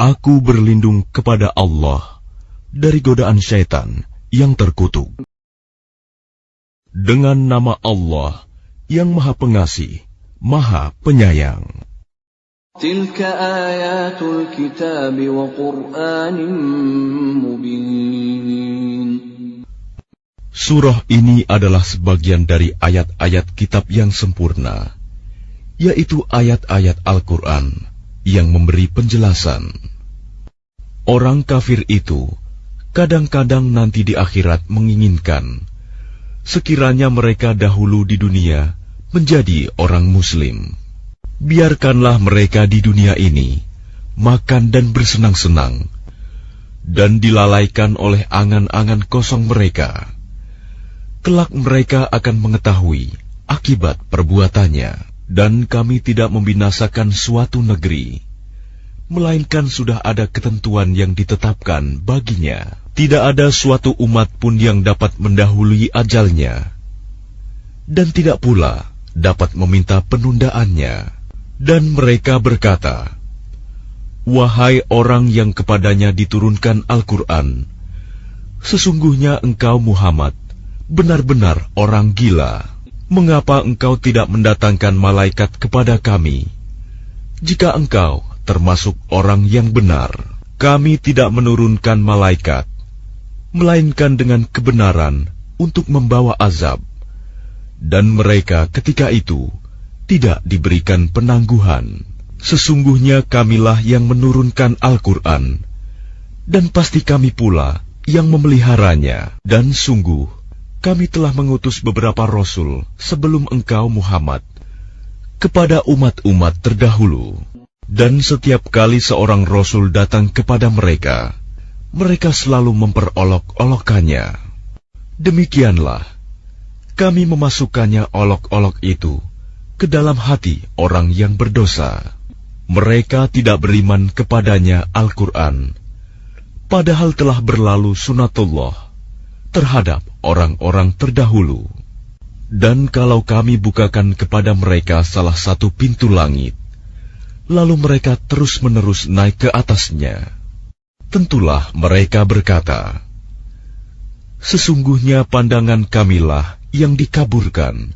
Aku berlindung kepada Allah dari godaan syaitan yang terkutuk. Dengan nama Allah yang Maha Pengasih, Maha Penyayang. Tilka ayatul kitab wa Qur'anin mubin. Surah ini adalah sebagian dari ayat-ayat kitab yang sempurna, yaitu ayat-ayat Al-Quran yang memberi penjelasan. Orang kafir itu kadang-kadang nanti di akhirat menginginkan sekiranya mereka dahulu di dunia menjadi orang Muslim. Biarkanlah mereka di dunia ini makan dan bersenang-senang, dan dilalaikan oleh angan-angan kosong mereka. Kelak mereka akan mengetahui akibat perbuatannya. Dan kami tidak membinasakan suatu negeri, melainkan sudah ada ketentuan yang ditetapkan baginya. Tidak ada suatu umat pun yang dapat mendahului ajalnya, dan tidak pula dapat meminta penundaannya. Dan mereka berkata, "Wahai orang yang kepadanya diturunkan Al-Quran, sesungguhnya engkau Muhammad benar-benar orang gila. Mengapa engkau tidak mendatangkan malaikat kepada kami? Jika engkau termasuk orang yang benar, kami tidak menurunkan malaikat, melainkan dengan kebenaran untuk membawa azab." Dan mereka ketika itu tidak diberikan penangguhan. Sesungguhnya kamilah yang menurunkan Al-Quran, dan pasti kami pula yang memeliharanya. Dan sungguh kami telah mengutus beberapa rasul sebelum engkau Muhammad kepada umat-umat terdahulu. Dan setiap kali seorang rasul datang kepada mereka, mereka selalu memperolok-olokkannya. Demikianlah kami memasukkannya olok-olok itu ke dalam hati orang yang berdosa. Mereka tidak beriman kepadanya Al-Quran, padahal telah berlalu sunatullah terhadap orang-orang terdahulu. Dan kalau kami bukakan kepada mereka salah satu pintu langit, lalu mereka terus-menerus naik ke atasnya, tentulah mereka berkata, "Sesungguhnya pandangan kamilah yang dikaburkan,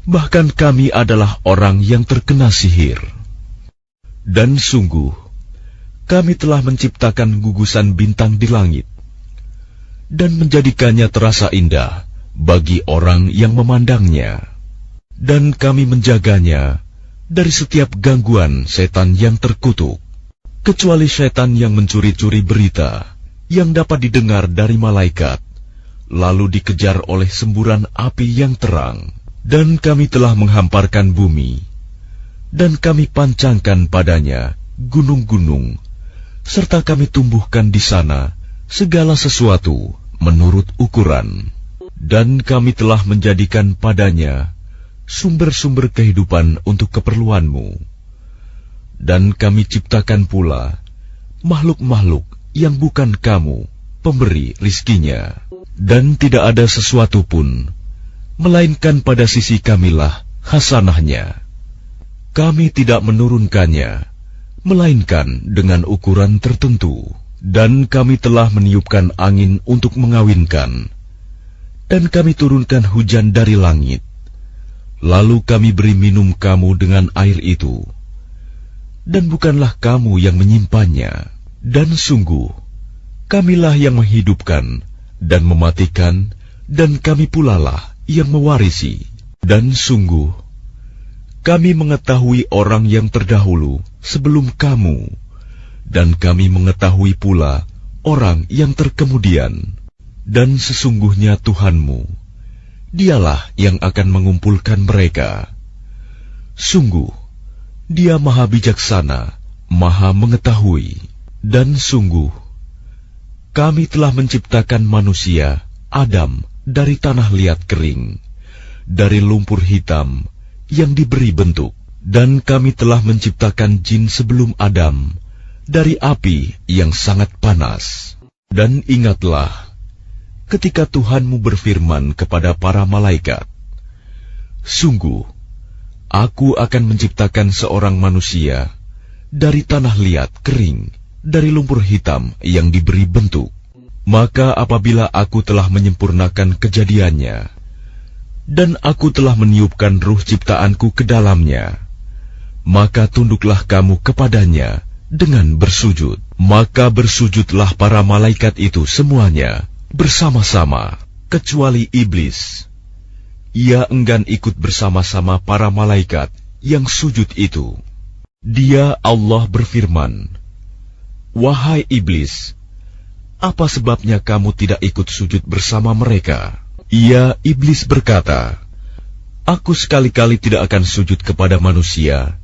bahkan kami adalah orang yang terkena sihir. Dan sungguh, kami telah menciptakan gugusan bintang di langit, dan menjadikannya terasa indah bagi orang yang memandangnya. Dan kami menjaganya dari setiap gangguan setan yang terkutuk, kecuali setan yang mencuri-curi berita yang dapat didengar dari malaikat, lalu dikejar oleh semburan api yang terang. Dan kami telah menghamparkan bumi, dan kami pancangkan padanya gunung-gunung, serta kami tumbuhkan di sana segala sesuatu menurut ukuran. Dan kami telah menjadikan padanya sumber-sumber kehidupan untuk keperluanmu. Dan kami ciptakan pula makhluk-makhluk yang bukan kamu pemberi rizkinya. Dan tidak ada sesuatu pun melainkan pada sisi kamilah hasanahnya. Kami tidak menurunkannya melainkan dengan ukuran tertentu. Dan kami telah meniupkan angin untuk mengawinkan, dan kami turunkan hujan dari langit, lalu kami beri minum kamu dengan air itu, dan bukanlah kamu yang menyimpannya. Dan sungguh kamilah yang menghidupkan dan mematikan, dan kami pula lah yang mewarisi. Dan sungguh kami mengetahui orang yang terdahulu sebelum kamu, dan kami mengetahui pula orang yang terkemudian. Dan sesungguhnya Tuhanmu, Dialah yang akan mengumpulkan mereka. Sungguh, Dia Maha Bijaksana, Maha Mengetahui. Dan sungguh, kami telah menciptakan manusia, Adam, dari tanah liat kering, dari lumpur hitam yang diberi bentuk. Dan kami telah menciptakan jin sebelum Adam, dari api yang sangat panas. Dan ingatlah, ketika Tuhanmu berfirman kepada para malaikat, "Sungguh, Aku akan menciptakan seorang manusia dari tanah liat kering, dari lumpur hitam yang diberi bentuk. Maka apabila aku telah menyempurnakan kejadiannya, dan aku telah meniupkan ruh ciptaanku ke dalamnya, maka tunduklah kamu kepadanya dengan bersujud. Maka bersujudlah para malaikat itu semuanya bersama-sama, kecuali iblis. Ia enggan ikut bersama-sama para malaikat yang sujud itu. Dia Allah berfirman, "Wahai iblis, apa sebabnya kamu tidak ikut sujud bersama mereka?" Ia iblis berkata, "Aku sekali-kali tidak akan sujud kepada manusia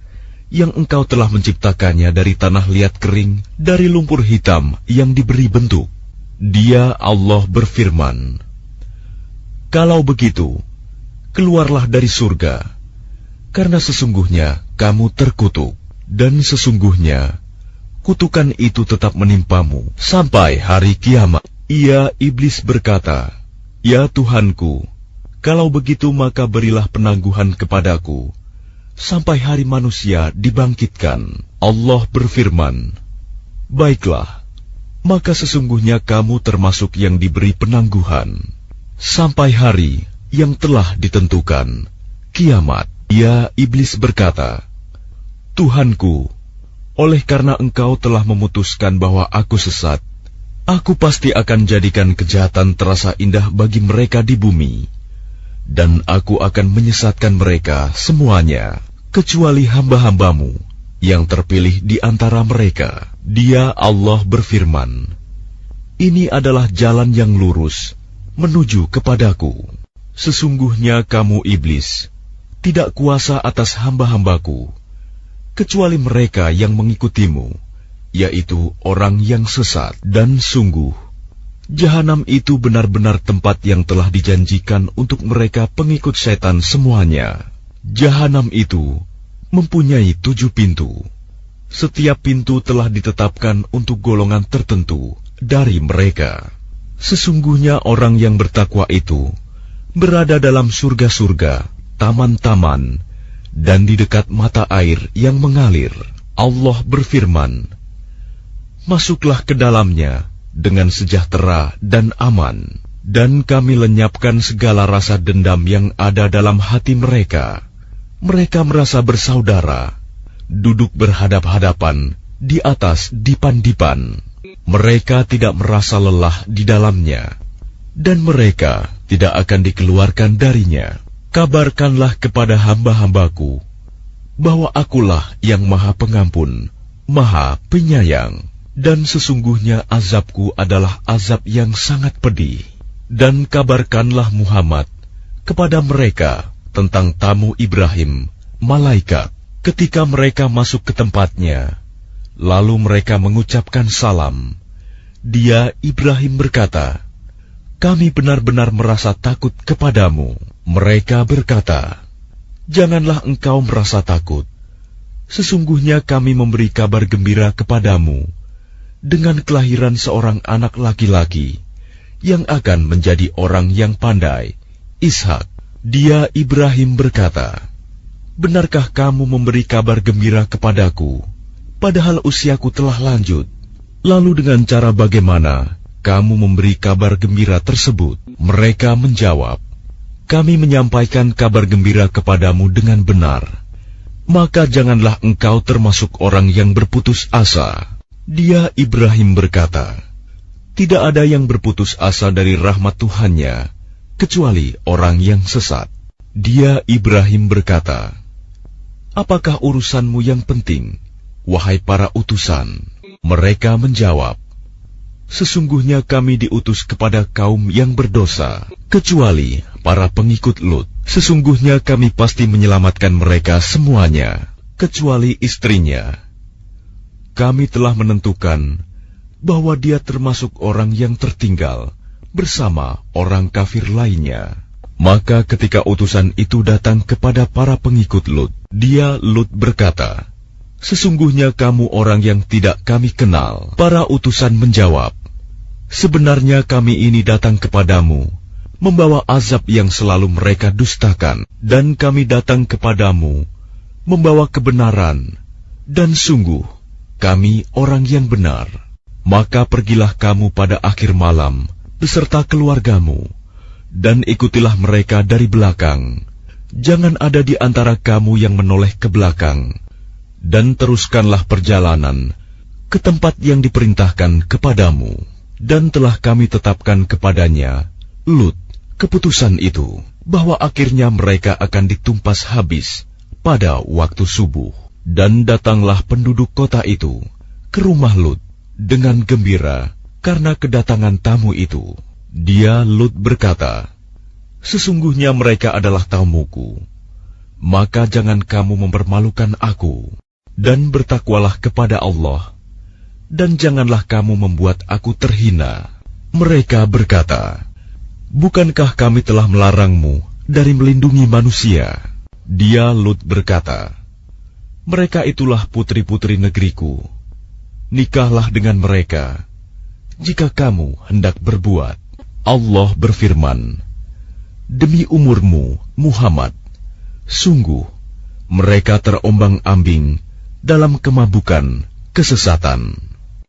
yang engkau telah menciptakannya dari tanah liat kering, dari lumpur hitam yang diberi bentuk." Dia Allah berfirman, "Kalau begitu, keluarlah dari surga, karena sesungguhnya kamu terkutuk, dan sesungguhnya kutukan itu tetap menimpamu sampai hari kiamat." Ia iblis berkata, "Ya Tuhanku, kalau begitu maka berilah penangguhan kepadaku sampai hari manusia dibangkitkan." Allah berfirman, "Baiklah, maka sesungguhnya kamu termasuk yang diberi penangguhan sampai hari yang telah ditentukan, kiamat." Ia iblis berkata, "Tuhanku, oleh karena engkau telah memutuskan bahwa aku sesat, aku pasti akan jadikan kejahatan terasa indah bagi mereka di bumi, dan aku akan menyesatkan mereka semuanya, kecuali hamba-hambamu yang terpilih di antara mereka." Dia Allah berfirman, "Ini adalah jalan yang lurus menuju kepadaku. Sesungguhnya kamu iblis tidak kuasa atas hamba-hambaku, kecuali mereka yang mengikutimu, yaitu orang yang sesat. Dan sungguh, Jahanam itu benar-benar tempat yang telah dijanjikan untuk mereka pengikut setan semuanya. Jahanam itu mempunyai 7 pintu. Setiap pintu telah ditetapkan untuk golongan tertentu dari mereka. Sesungguhnya orang yang bertakwa itu berada dalam surga-surga, taman-taman, dan di dekat mata air yang mengalir. Allah berfirman, "Masuklah ke dalamnya dengan sejahtera dan aman." Dan kami lenyapkan segala rasa dendam yang ada dalam hati mereka. Mereka merasa bersaudara, duduk berhadap-hadapan di atas dipan-dipan. Mereka tidak merasa lelah di dalamnya, dan mereka tidak akan dikeluarkan darinya. Kabarkanlah kepada hamba-hambaku bahwa akulah yang Maha Pengampun, Maha Penyayang, dan sesungguhnya azabku adalah azab yang sangat pedih. Dan kabarkanlah Muhammad kepada mereka tentang tamu Ibrahim, malaikat, ketika mereka masuk ke tempatnya, lalu mereka mengucapkan salam. Dia Ibrahim berkata, "Kami benar-benar merasa takut kepadamu." Mereka berkata, "Janganlah engkau merasa takut. Sesungguhnya kami memberi kabar gembira kepadamu dengan kelahiran seorang anak laki-laki yang akan menjadi orang yang pandai, Ishak." Dia Ibrahim berkata, "Benarkah kamu memberi kabar gembira kepadaku, padahal usiaku telah lanjut? Lalu dengan cara bagaimana kamu memberi kabar gembira tersebut?" Mereka menjawab, "Kami menyampaikan kabar gembira kepadamu dengan benar. Maka janganlah engkau termasuk orang yang berputus asa." Dia Ibrahim berkata, "Tidak ada yang berputus asa dari rahmat Tuhannya, kecuali orang yang sesat." Dia Ibrahim berkata, "Apakah urusanmu yang penting, wahai para utusan?" Mereka menjawab, "Sesungguhnya kami diutus kepada kaum yang berdosa, kecuali para pengikut Lut. Sesungguhnya kami pasti menyelamatkan mereka semuanya, kecuali istrinya. Kami telah menentukan bahwa dia termasuk orang yang tertinggal bersama orang kafir lainnya." Maka ketika utusan itu datang kepada para pengikut Lut, dia Lut berkata, "Sesungguhnya kamu orang yang tidak kami kenal." Para utusan menjawab, "Sebenarnya kami ini datang kepadamu membawa azab yang selalu mereka dustakan, dan kami datang kepadamu membawa kebenaran, dan sungguh kami orang yang benar. Maka pergilah kamu pada akhir malam beserta keluargamu, dan ikutilah mereka dari belakang. Jangan ada di antara kamu yang menoleh ke belakang, dan teruskanlah perjalanan ke tempat yang diperintahkan kepadamu. Dan telah kami tetapkan kepadanya, Lut, keputusan itu, bahwa akhirnya mereka akan ditumpas habis pada waktu subuh. Dan datanglah penduduk kota itu ke rumah Lut dengan gembira karena kedatangan tamu itu. Dia, Lut, berkata, "Sesungguhnya mereka adalah tamuku, maka jangan kamu mempermalukan aku, dan bertakwalah kepada Allah, dan janganlah kamu membuat aku terhina." Mereka berkata, "Bukankah kami telah melarangmu dari melindungi manusia?" Dia, Lut, berkata, "Mereka itulah putri-putri negeriku. Nikahlah dengan mereka, jika kamu hendak berbuat." Allah berfirman, "Demi umurmu, Muhammad, sungguh mereka terombang-ambing dalam kemabukan, kesesatan.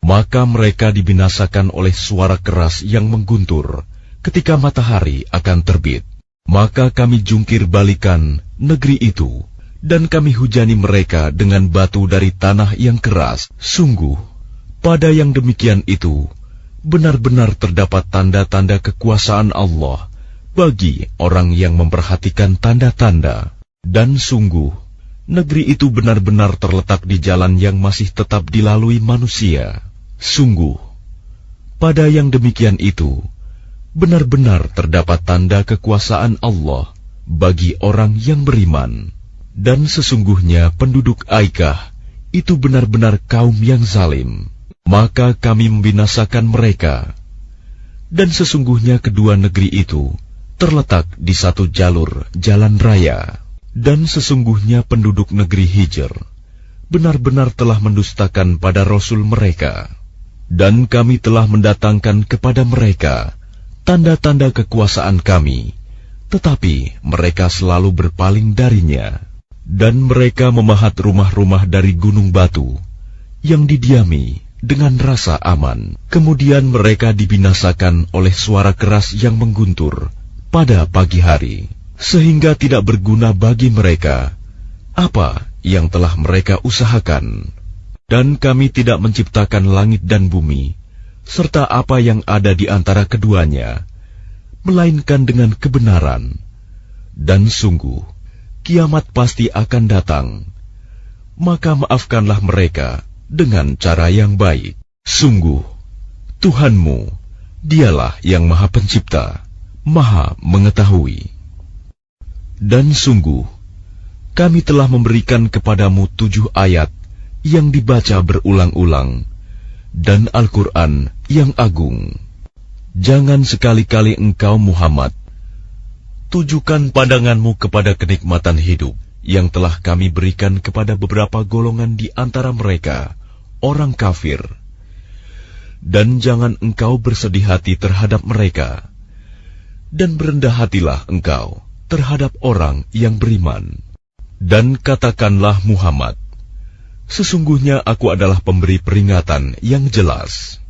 Maka mereka dibinasakan oleh suara keras yang mengguntur ketika matahari akan terbit. Maka kami jungkir balikan negeri itu, dan kami hujani mereka dengan batu dari tanah yang keras. Sungguh, pada yang demikian itu, benar-benar terdapat tanda-tanda kekuasaan Allah bagi orang yang memperhatikan tanda-tanda. Dan sungguh, negeri itu benar-benar terletak di jalan yang masih tetap dilalui manusia. Sungguh, pada yang demikian itu, benar-benar terdapat tanda kekuasaan Allah bagi orang yang beriman. Dan sesungguhnya penduduk Aikah itu benar-benar kaum yang zalim. Maka kami membinasakan mereka. Dan sesungguhnya kedua negeri itu terletak di satu jalur jalan raya. Dan sesungguhnya penduduk negeri Hijr benar-benar telah mendustakan pada Rasul mereka. Dan kami telah mendatangkan kepada mereka tanda-tanda kekuasaan kami, tetapi mereka selalu berpaling darinya. Dan mereka memahat rumah-rumah dari gunung batu yang didiami dengan rasa aman. Kemudian mereka dibinasakan oleh suara keras yang mengguntur pada pagi hari, sehingga tidak berguna bagi mereka apa yang telah mereka usahakan. Dan kami tidak menciptakan langit dan bumi, serta apa yang ada di antara keduanya, melainkan dengan kebenaran. Dan sungguh, kiamat pasti akan datang. Maka maafkanlah mereka dengan cara yang baik. Sungguh, Tuhanmu, Dialah yang Maha Pencipta, Maha Mengetahui. Dan sungguh, kami telah memberikan kepadamu 7 ayat yang dibaca berulang-ulang, dan Al-Quran yang agung. Jangan sekali-kali engkau, Muhammad, tujukan pandanganmu kepada kenikmatan hidup yang telah kami berikan kepada beberapa golongan di antara mereka, orang kafir. Dan jangan engkau bersedih hati terhadap mereka, dan berendah hatilah engkau terhadap orang yang beriman. Dan katakanlah, Muhammad, sesungguhnya aku adalah pemberi peringatan yang jelas.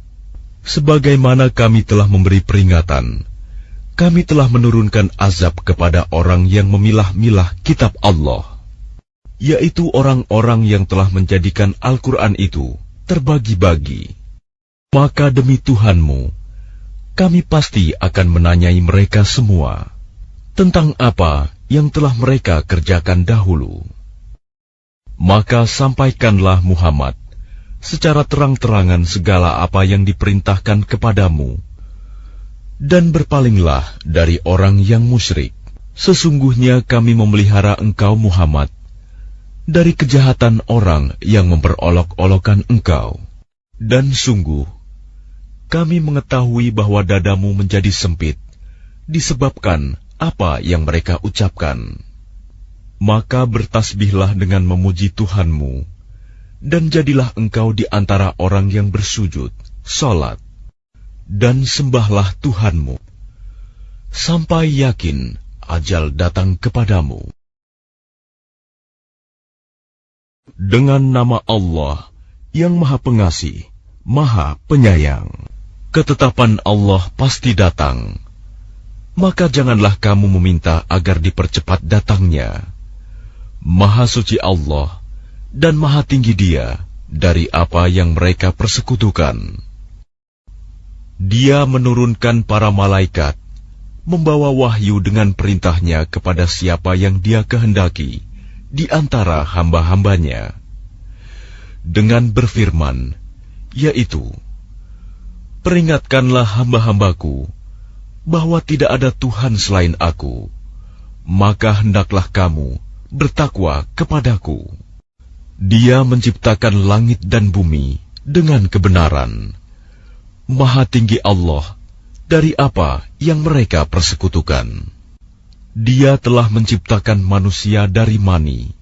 Sebagaimana kami telah memberi peringatan, kami telah menurunkan azab kepada orang yang memilah-milah kitab Allah, yaitu orang-orang yang telah menjadikan Al-Quran itu terbagi-bagi. Maka demi Tuhanmu, kami pasti akan menanyai mereka semua tentang apa yang telah mereka kerjakan dahulu. Maka sampaikanlah, Muhammad, secara terang-terangan segala apa yang diperintahkan kepadamu, dan berpalinglah dari orang yang musyrik. Sesungguhnya kami memelihara engkau, Muhammad, dari kejahatan orang yang memperolok-olokkan engkau. Dan sungguh, kami mengetahui bahwa dadamu menjadi sempit disebabkan apa yang mereka ucapkan. Maka bertasbihlah dengan memuji Tuhanmu, dan jadilah engkau di antara orang yang bersujud, salat, dan sembahlah Tuhanmu, sampai yakin ajal datang kepadamu. Dengan nama Allah yang Maha Pengasih, Maha Penyayang. Ketetapan Allah pasti datang, maka janganlah kamu meminta agar dipercepat datangnya. Maha suci Allah dan maha tinggi Dia dari apa yang mereka persekutukan. Dia menurunkan para malaikat, membawa wahyu dengan perintahnya kepada siapa yang Dia kehendaki di antara hamba-hambanya, dengan berfirman, yaitu, peringatkanlah hamba-hambaku bahwa tidak ada Tuhan selain Aku, maka hendaklah kamu bertakwa kepadaku. Dia menciptakan langit dan bumi dengan kebenaran. Maha tinggi Allah dari apa yang mereka persekutukan. Dia telah menciptakan manusia dari mani.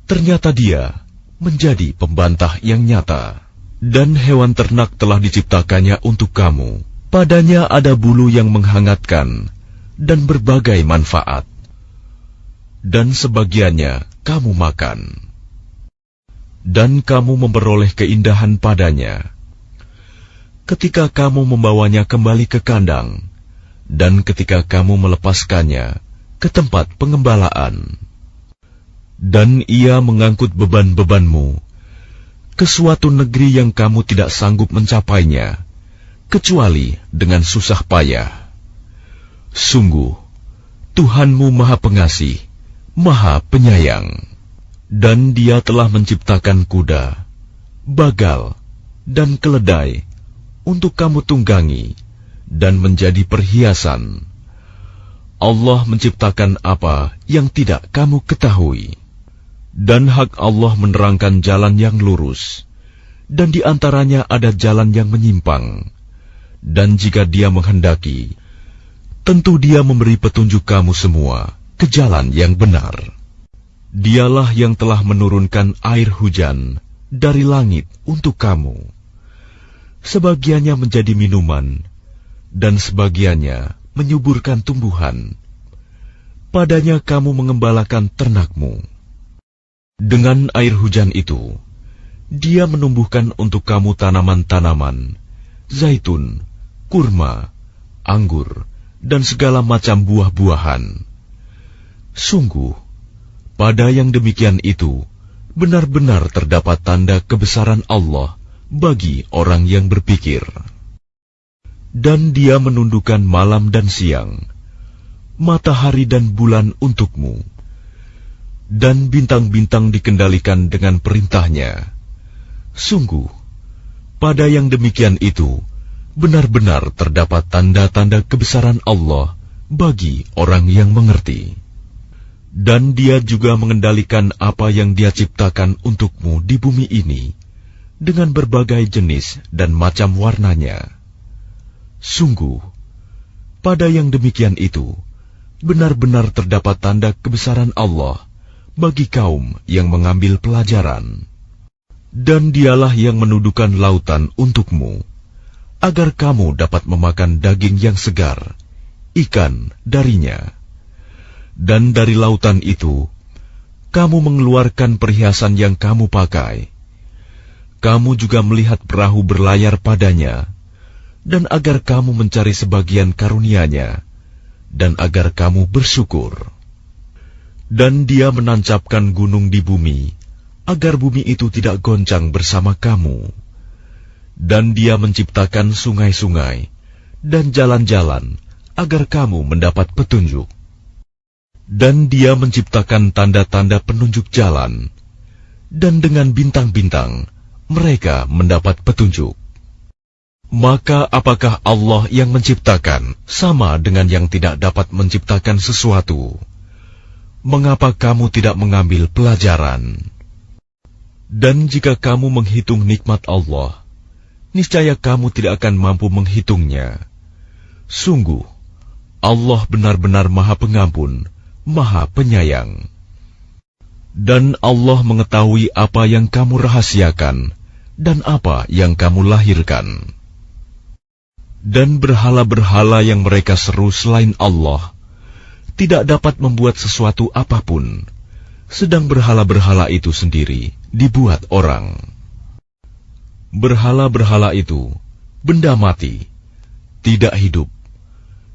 Ternyata Dia menjadi pembantah yang nyata. Dan hewan ternak telah diciptakannya untuk kamu. Padanya ada bulu yang menghangatkan dan berbagai manfaat. Dan sebagiannya kamu makan. Dan kamu memperoleh keindahan padanya. Ketika kamu membawanya kembali ke kandang, dan ketika kamu melepaskannya ke tempat pengembalaan. Dan Ia mengangkut beban-bebanmu ke suatu negeri yang kamu tidak sanggup mencapainya, kecuali dengan susah payah. Sungguh, Tuhanmu Maha Pengasih, Maha Penyayang. Dan Dia telah menciptakan kuda, bagal, dan keledai untuk kamu tunggangi dan menjadi perhiasan. Allah menciptakan apa yang tidak kamu ketahui. Dan hak Allah menerangkan jalan yang lurus, dan di antaranya ada jalan yang menyimpang. Dan jika Dia menghendaki, tentu Dia memberi petunjuk kamu semua ke jalan yang benar. Dialah yang telah menurunkan air hujan dari langit untuk kamu. Sebagiannya menjadi minuman, dan sebagiannya menyuburkan tumbuhan. Padanya kamu mengembalakan ternakmu. Dengan air hujan itu, Dia menumbuhkan untuk kamu tanaman-tanaman, zaitun, kurma, anggur, dan segala macam buah-buahan. Sungguh, pada yang demikian itu, benar-benar terdapat tanda kebesaran Allah bagi orang yang berpikir. Dan Dia menundukkan malam dan siang, matahari dan bulan untukmu. Dan bintang-bintang dikendalikan dengan perintahnya. Sungguh, pada yang demikian itu, benar-benar terdapat tanda-tanda kebesaran Allah bagi orang yang mengerti. Dan Dia juga mengendalikan apa yang Dia ciptakan untukmu di bumi ini, dengan berbagai jenis dan macam warnanya. Sungguh, pada yang demikian itu, benar-benar terdapat tanda kebesaran Allah bagi kaum yang mengambil pelajaran. Dan Dialah yang menundukkan lautan untukmu, agar kamu dapat memakan daging yang segar, ikan darinya. Dan dari lautan itu, kamu mengeluarkan perhiasan yang kamu pakai. Kamu juga melihat perahu berlayar padanya, dan agar kamu mencari sebagian karunia-Nya, dan agar kamu bersyukur. Dan Dia menancapkan gunung di bumi, agar bumi itu tidak goncang bersama kamu. Dan Dia menciptakan sungai-sungai dan jalan-jalan, agar kamu mendapat petunjuk. Dan Dia menciptakan tanda-tanda penunjuk jalan, dan dengan bintang-bintang mereka mendapat petunjuk. Maka apakah Allah yang menciptakan sama dengan yang tidak dapat menciptakan sesuatu? Mengapa kamu tidak mengambil pelajaran? Dan jika kamu menghitung nikmat Allah, niscaya kamu tidak akan mampu menghitungnya. Sungguh, Allah benar-benar Maha Pengampun, Maha Penyayang. Dan Allah mengetahui apa yang kamu rahasiakan dan apa yang kamu lahirkan. Dan berhala-berhala yang mereka seru selain Allah tidak dapat membuat sesuatu apapun, sedang berhala-berhala itu sendiri dibuat orang. Berhala-berhala itu benda mati, tidak hidup,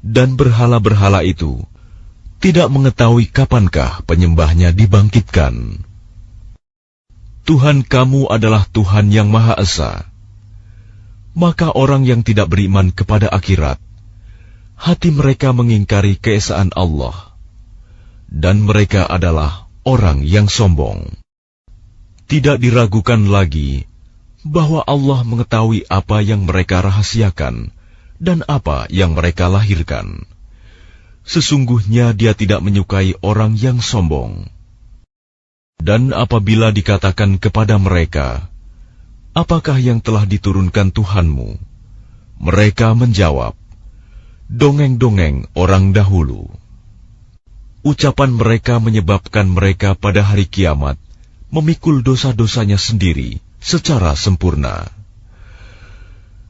dan berhala-berhala itu tidak mengetahui kapankah penyembahnya dibangkitkan. Tuhan kamu adalah Tuhan yang Maha Esa. Maka orang yang tidak beriman kepada akhirat, hati mereka mengingkari keesaan Allah, dan mereka adalah orang yang sombong. Tidak diragukan lagi bahwa Allah mengetahui apa yang mereka rahasiakan dan apa yang mereka lahirkan. Sesungguhnya Dia tidak menyukai orang yang sombong. Dan apabila dikatakan kepada mereka, apakah yang telah diturunkan Tuhanmu? Mereka menjawab, dongeng-dongeng orang dahulu. Ucapan mereka menyebabkan mereka pada hari kiamat memikul dosa-dosanya sendiri secara sempurna.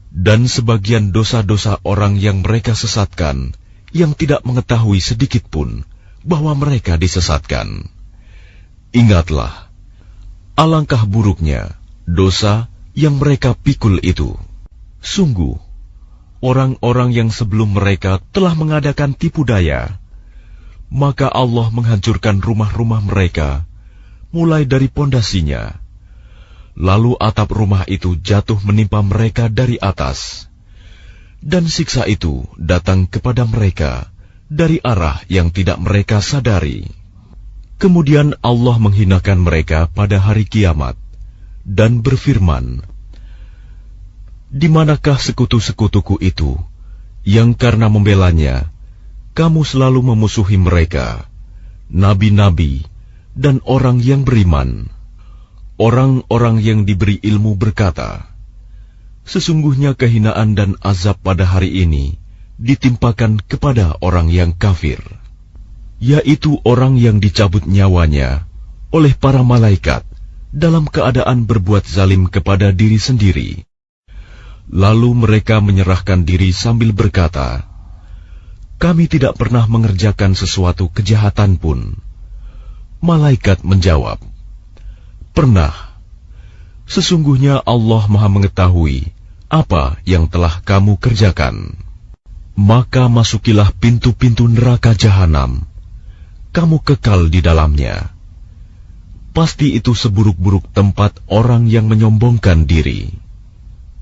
Dan sebagian dosa-dosa orang yang mereka sesatkan, yang tidak mengetahui sedikit pun bahwa mereka disesatkan. Ingatlah, alangkah buruknya dosa yang mereka pikul itu. Sungguh, orang-orang yang sebelum mereka telah mengadakan tipu daya, maka Allah menghancurkan rumah-rumah mereka, mulai dari pondasinya. Lalu atap rumah itu jatuh menimpa mereka dari atas, dan siksa itu datang kepada mereka dari arah yang tidak mereka sadari. Kemudian Allah menghinakan mereka pada hari kiamat, dan berfirman, di manakah sekutu-sekutuku itu, yang karena membelanya, kamu selalu memusuhi mereka, nabi-nabi, dan orang yang beriman. Orang-orang yang diberi ilmu berkata, sesungguhnya kehinaan dan azab pada hari ini ditimpakan kepada orang yang kafir, yaitu orang yang dicabut nyawanya oleh para malaikat dalam keadaan berbuat zalim kepada diri sendiri. Lalu mereka menyerahkan diri sambil berkata, kami tidak pernah mengerjakan sesuatu kejahatan pun. Malaikat menjawab, pernah. Sesungguhnya Allah Maha mengetahui apa yang telah kamu kerjakan. Maka masukilah pintu-pintu neraka jahanam. Kamu kekal di dalamnya. Pasti itu seburuk-buruk tempat orang yang menyombongkan diri.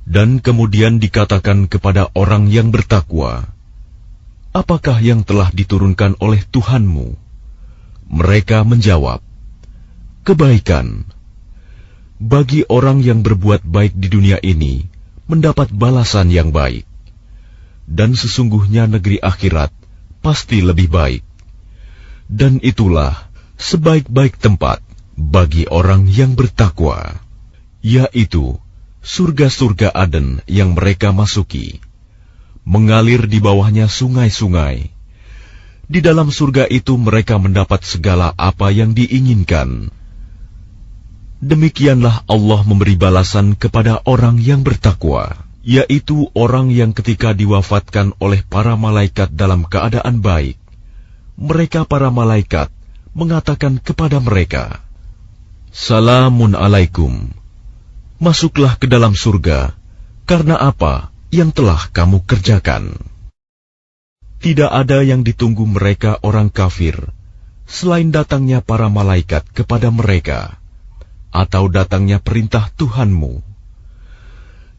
Dan kemudian dikatakan kepada orang yang bertakwa, apakah yang telah diturunkan oleh Tuhanmu? Mereka menjawab, kebaikan. Bagi orang yang berbuat baik di dunia ini, mendapat balasan yang baik. Dan sesungguhnya negeri akhirat pasti lebih baik. Dan itulah sebaik-baik tempat bagi orang yang bertakwa, yaitu surga-surga Aden yang mereka masuki, mengalir di bawahnya sungai-sungai. Di dalam surga itu mereka mendapat segala apa yang diinginkan. Demikianlah Allah memberi balasan kepada orang yang bertakwa, yaitu orang yang ketika diwafatkan oleh para malaikat dalam keadaan baik, mereka para malaikat mengatakan kepada mereka, Salamun alaikum, masuklah ke dalam surga, karena apa yang telah kamu kerjakan. Tidak ada yang ditunggu mereka orang kafir, selain datangnya para malaikat kepada mereka, atau datangnya perintah Tuhanmu.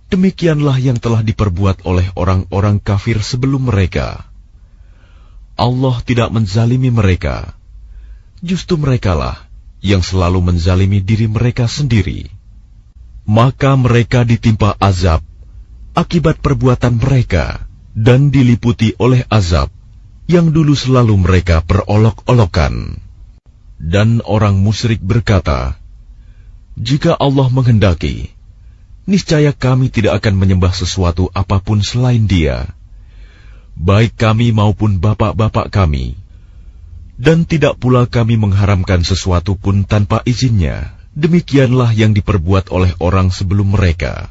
Demikianlah yang telah diperbuat oleh orang-orang kafir sebelum mereka. Allah tidak menzalimi mereka, justru merekalah yang selalu menzalimi diri mereka sendiri. Maka mereka ditimpa azab akibat perbuatan mereka, dan diliputi oleh azab yang dulu selalu mereka perolok-olokan. Dan orang musyrik berkata, jika Allah menghendaki, niscaya kami tidak akan menyembah sesuatu apapun selain Dia, baik kami maupun bapak-bapak kami, dan tidak pula kami mengharamkan sesuatu pun tanpa izinnya. Demikianlah yang diperbuat oleh orang sebelum mereka.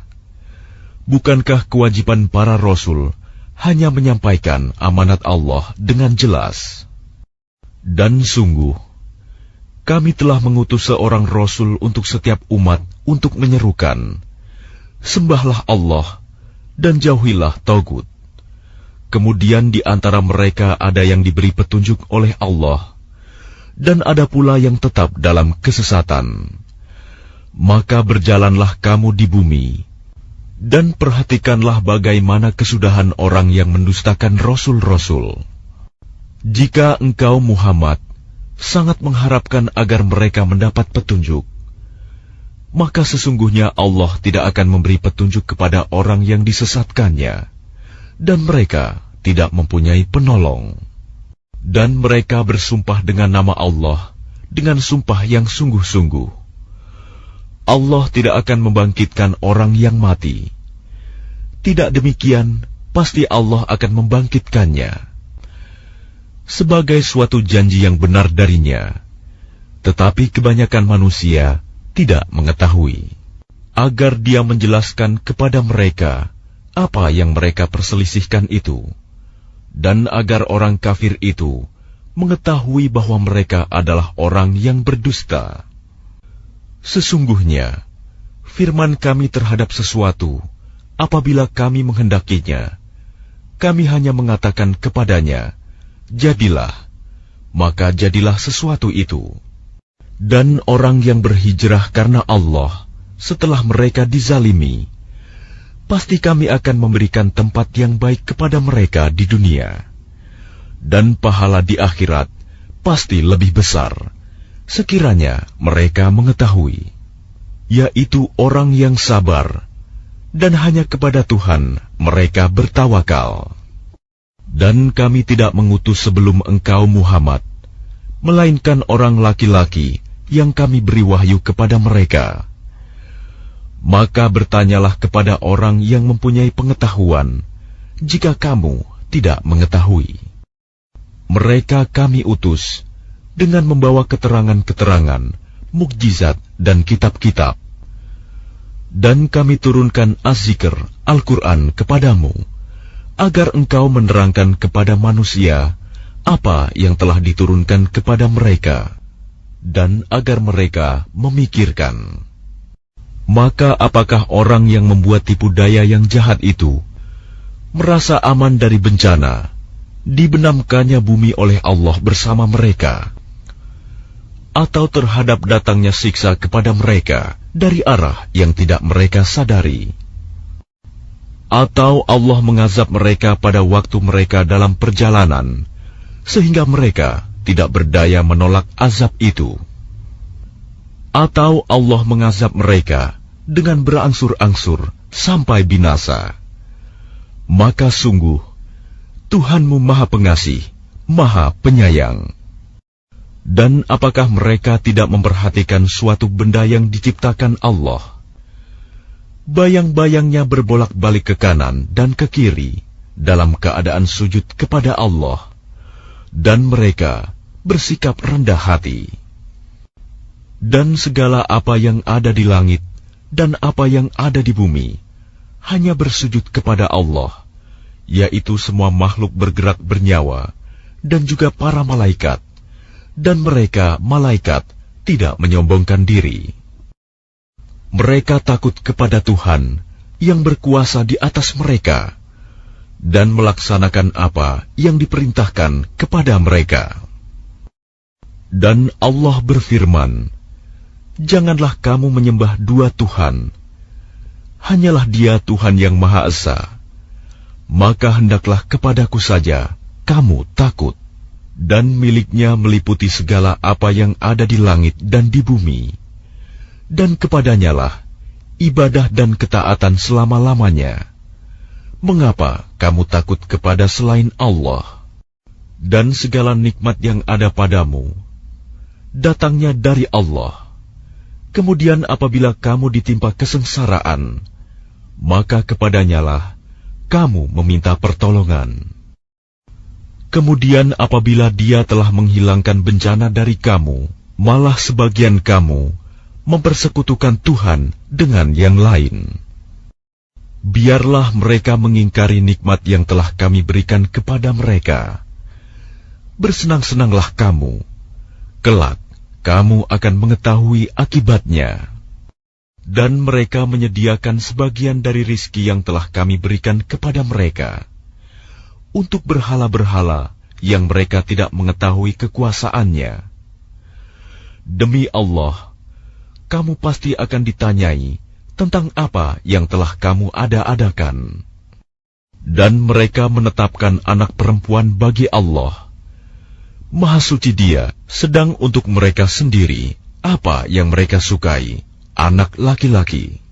Bukankah kewajiban para rasul hanya menyampaikan amanat Allah dengan jelas? Dan sungguh, kami telah mengutus seorang rasul untuk setiap umat untuk menyerukan, sembahlah Allah dan jauhilah tagut. Kemudian di antara mereka ada yang diberi petunjuk oleh Allah, dan ada pula yang tetap dalam kesesatan. Maka berjalanlah kamu di bumi, dan perhatikanlah bagaimana kesudahan orang yang mendustakan rasul-rasul. Jika engkau Muhammad sangat mengharapkan agar mereka mendapat petunjuk, maka sesungguhnya Allah tidak akan memberi petunjuk kepada orang yang disesatkannya, dan mereka tidak mempunyai penolong. Dan mereka bersumpah dengan nama Allah dengan sumpah yang sungguh-sungguh. Allah tidak akan membangkitkan orang yang mati. Tidak demikian, pasti Allah akan membangkitkannya sebagai suatu janji yang benar darinya. Tetapi kebanyakan manusia tidak mengetahui, agar Dia menjelaskan kepada mereka apa yang mereka perselisihkan itu, dan agar orang kafir itu mengetahui bahwa mereka adalah orang yang berdusta. Sesungguhnya, firman kami terhadap sesuatu, apabila kami menghendakinya, kami hanya mengatakan kepadanya, jadilah, maka jadilah sesuatu itu. Dan orang yang berhijrah karena Allah setelah mereka dizalimi, pasti kami akan memberikan tempat yang baik kepada mereka di dunia, dan pahala di akhirat pasti lebih besar, sekiranya mereka mengetahui, yaitu orang yang sabar, dan hanya kepada Tuhan mereka bertawakal. Dan kami tidak mengutus sebelum engkau Muhammad, melainkan orang laki-laki yang kami beri wahyu kepada mereka. Maka bertanyalah kepada orang yang mempunyai pengetahuan, jika kamu tidak mengetahui. Mereka kami utus dengan membawa keterangan-keterangan, mukjizat dan kitab-kitab. Dan kami turunkan Az-Zikr, Al-Quran kepadamu, agar engkau menerangkan kepada manusia apa yang telah diturunkan kepada mereka, dan agar mereka memikirkan. Maka apakah orang yang membuat tipu daya yang jahat itu merasa aman dari bencana, dibenamkannya bumi oleh Allah bersama mereka, atau terhadap datangnya siksa kepada mereka dari arah yang tidak mereka sadari? Atau Allah mengazab mereka pada waktu mereka dalam perjalanan, sehingga mereka tidak berdaya menolak azab itu? Atau Allah mengazab mereka dengan berangsur-angsur sampai binasa? Maka sungguh, Tuhanmu Maha Pengasih, Maha Penyayang. Dan apakah mereka tidak memperhatikan suatu benda yang diciptakan Allah? Bayang-bayangnya berbolak-balik ke kanan dan ke kiri dalam keadaan sujud kepada Allah, dan mereka bersikap rendah hati. Dan segala apa yang ada di langit dan apa yang ada di bumi hanya bersujud kepada Allah, yaitu semua makhluk bergerak bernyawa dan juga para malaikat, dan mereka malaikat tidak menyombongkan diri. Mereka takut kepada Tuhan yang berkuasa di atas mereka, dan melaksanakan apa yang diperintahkan kepada mereka. Dan Allah berfirman, janganlah kamu menyembah dua Tuhan, hanyalah Dia Tuhan yang Maha Esa. Maka hendaklah kepadaku saja kamu takut, dan miliknya meliputi segala apa yang ada di langit dan di bumi, dan kepadanyalah ibadah dan ketaatan selama-lamanya. Mengapa kamu takut kepada selain Allah? Dan segala nikmat yang ada padamu datangnya dari Allah. Kemudian apabila kamu ditimpa kesengsaraan, maka kepadanyalah kamu meminta pertolongan. Kemudian apabila Dia telah menghilangkan bencana dari kamu, malah sebagian kamu mempersekutukan Tuhan dengan yang lain. Biarlah mereka mengingkari nikmat yang telah kami berikan kepada mereka. Bersenang-senanglah kamu, kelak kamu akan mengetahui akibatnya. Dan mereka menyediakan sebagian dari rizki yang telah kami berikan kepada mereka untuk berhala-berhala yang mereka tidak mengetahui kekuasaannya. Demi Allah, kamu pasti akan ditanyai tentang apa yang telah kamu ada-adakan. Dan mereka menetapkan anak perempuan bagi Allah. Maha suci Dia sedang untuk mereka sendiri apa yang mereka sukai, anak laki-laki.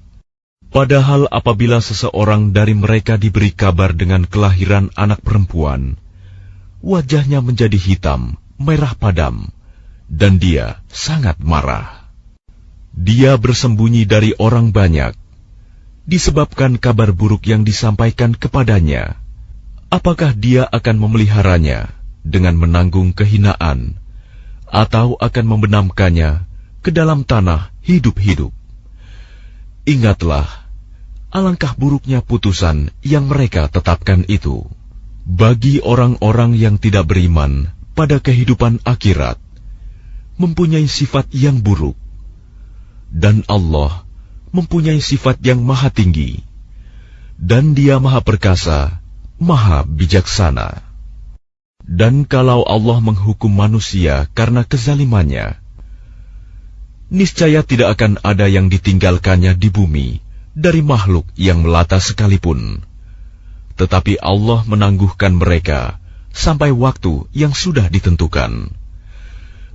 Padahal apabila seseorang dari mereka diberi kabar dengan kelahiran anak perempuan, wajahnya menjadi hitam, merah padam, dan dia sangat marah. Dia bersembunyi dari orang banyak, disebabkan kabar buruk yang disampaikan kepadanya. Apakah dia akan memeliharanya dengan menanggung kehinaan, atau akan membenamkannya ke dalam tanah hidup-hidup? Ingatlah, alangkah buruknya putusan yang mereka tetapkan itu. Bagi orang-orang yang tidak beriman pada kehidupan akhirat, mempunyai sifat yang buruk. Dan Allah mempunyai sifat yang maha tinggi, dan Dia maha perkasa, maha bijaksana. Dan kalau Allah menghukum manusia karena kezalimannya, niscaya tidak akan ada yang ditinggalkannya di bumi dari makhluk yang melata sekalipun. Tetapi Allah menangguhkan mereka sampai waktu yang sudah ditentukan.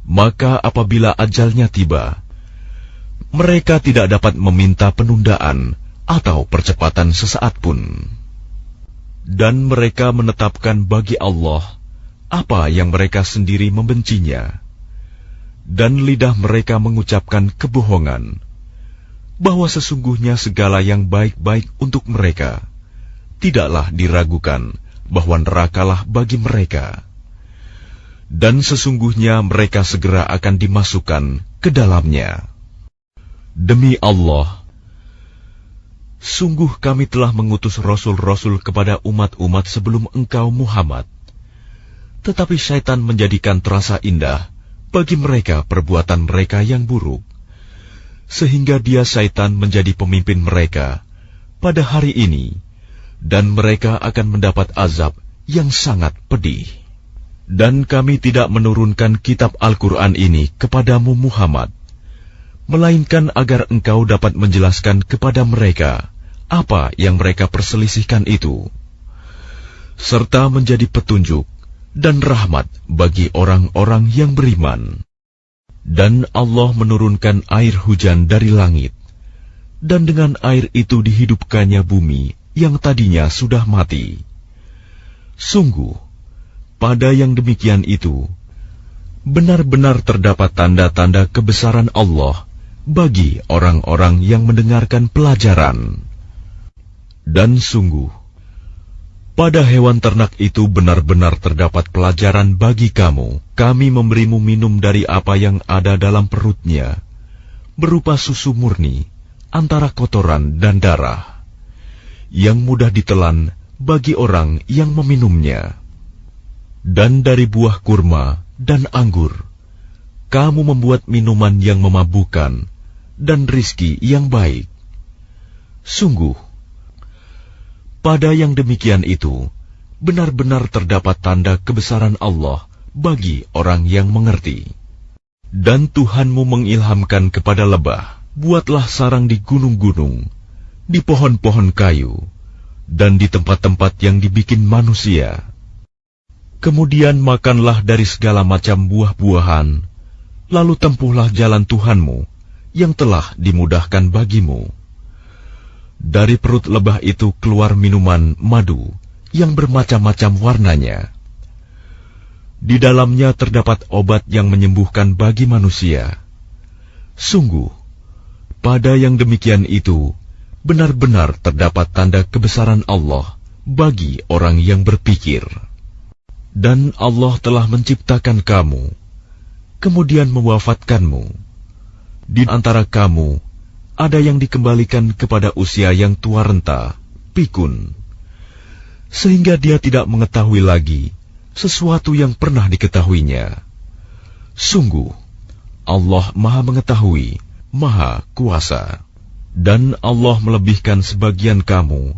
Maka apabila ajalnya tiba, mereka tidak dapat meminta penundaan atau percepatan sesaat pun. Dan mereka menetapkan bagi Allah apa yang mereka sendiri membencinya. Dan lidah mereka mengucapkan kebohongan, bahwa sesungguhnya segala yang baik-baik untuk mereka tidaklah diragukan bahwa nerakalah bagi mereka. Dan sesungguhnya mereka segera akan dimasukkan ke dalamnya. Demi Allah, sungguh kami telah mengutus rasul-rasul kepada umat-umat sebelum engkau Muhammad. Tetapi syaitan menjadikan terasa indah bagi mereka perbuatan mereka yang buruk, sehingga dia syaitan menjadi pemimpin mereka pada hari ini, dan mereka akan mendapat azab yang sangat pedih. Dan kami tidak menurunkan kitab Al-Quran ini kepadamu Muhammad, melainkan agar engkau dapat menjelaskan kepada mereka apa yang mereka perselisihkan itu, serta menjadi petunjuk dan rahmat bagi orang-orang yang beriman. Dan Allah menurunkan air hujan dari langit, dan dengan air itu dihidupkannya bumi yang tadinya sudah mati. Sungguh, pada yang demikian itu, benar-benar terdapat tanda-tanda kebesaran Allah bagi orang-orang yang mendengarkan pelajaran. Dan sungguh, pada hewan ternak itu benar-benar terdapat pelajaran bagi kamu. Kami memberimu minum dari apa yang ada dalam perutnya, berupa susu murni antara kotoran dan darah, yang mudah ditelan bagi orang yang meminumnya. Dan dari buah kurma dan anggur, kamu membuat minuman yang memabukkan dan rizki yang baik. Sungguh, pada yang demikian itu, benar-benar terdapat tanda kebesaran Allah bagi orang yang mengerti. Dan Tuhanmu mengilhamkan kepada lebah, buatlah sarang di gunung-gunung, di pohon-pohon kayu, dan di tempat-tempat yang dibikin manusia. Kemudian makanlah dari segala macam buah-buahan, lalu tempuhlah jalan Tuhanmu yang telah dimudahkan bagimu. Dari perut lebah itu keluar minuman madu yang bermacam-macam warnanya. Di dalamnya terdapat obat yang menyembuhkan bagi manusia. Sungguh, pada yang demikian itu, benar-benar terdapat tanda kebesaran Allah bagi orang yang berpikir. Dan Allah telah menciptakan kamu, kemudian mewafatkanmu. Di antara kamu, ada yang dikembalikan kepada usia yang tua renta, pikun, sehingga dia tidak mengetahui lagi sesuatu yang pernah diketahuinya. Sungguh, Allah Maha Mengetahui, Maha Kuasa. Dan Allah melebihkan sebagian kamu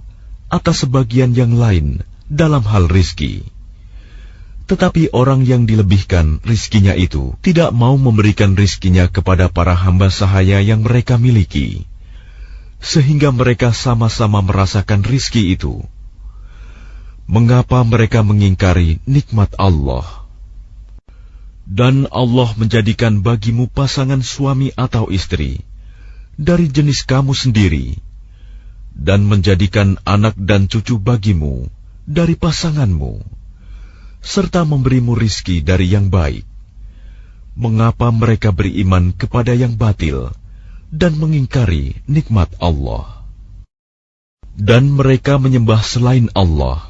atas sebagian yang lain dalam hal rizki. Tetapi orang yang dilebihkan rizkinya itu tidak mau memberikan rizkinya kepada para hamba sahaya yang mereka miliki, sehingga mereka sama-sama merasakan rizki itu. Mengapa mereka mengingkari nikmat Allah? Dan Allah menjadikan bagimu pasangan suami atau istri dari jenis kamu sendiri, dan menjadikan anak dan cucu bagimu dari pasanganmu, serta memberimu rizki dari yang baik. Mengapa mereka beriman kepada yang batil dan mengingkari nikmat Allah? Dan mereka menyembah selain Allah,